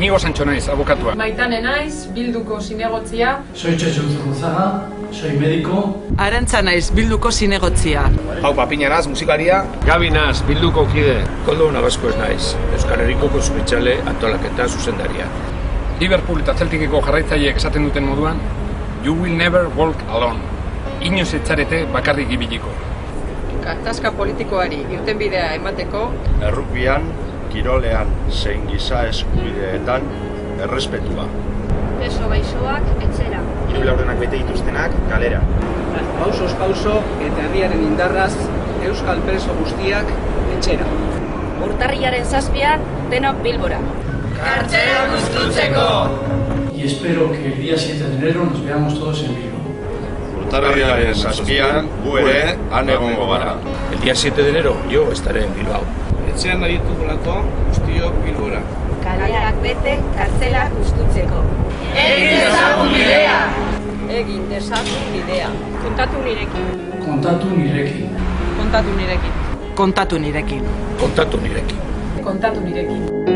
Inigo Santxo naiz, abokatua. Maitane naiz, Bilduko zinegotzia. Soy Txetxo Zurruzaga, soy médico. Arantza naiz, Bilduko zinegotzia. Pau Papina naz, musikaria. Gabi naz, Bilduko kide. Koldo Nabazko ez naiz, Euskal Herriko Kontsumitzale antolaketa zuzendaria. Liverpool eta Celticeko jarraitzaileek esaten duten moduan, you will never walk alone. Inoz etxarete bakarrik ibiliko. Gatazka politikoari irtenbidea emateko. Errukbian, kirolean, zein giza eskubideetan, errespetua. Preso gaixoak etxera. Hiru laurdenak bete dituztenak kalera. Pausoz pauso eta herriaren indarraz euskal preso guztiak etxera. Urtarrilaren 7 denok Bilbora. Kartzela gustutzeko! Y espero que el día 7 de enero nos veamos todos en Bilbo. Urtarrilaren 7 gu ere han egongo gara. El día 7 de enero yo estaré en Bilbao. Etxean aditugulako guztiok Bilbora. Kaleak bete, kartzela gustutzeko. Egin dezagun bidea! Egin dezagun bidea. Kontatu nirekin. Kontatu nirekin. Kontatu nirekin. Kontatu nirekin. Kontatu nirekin. Kontatu nirekin.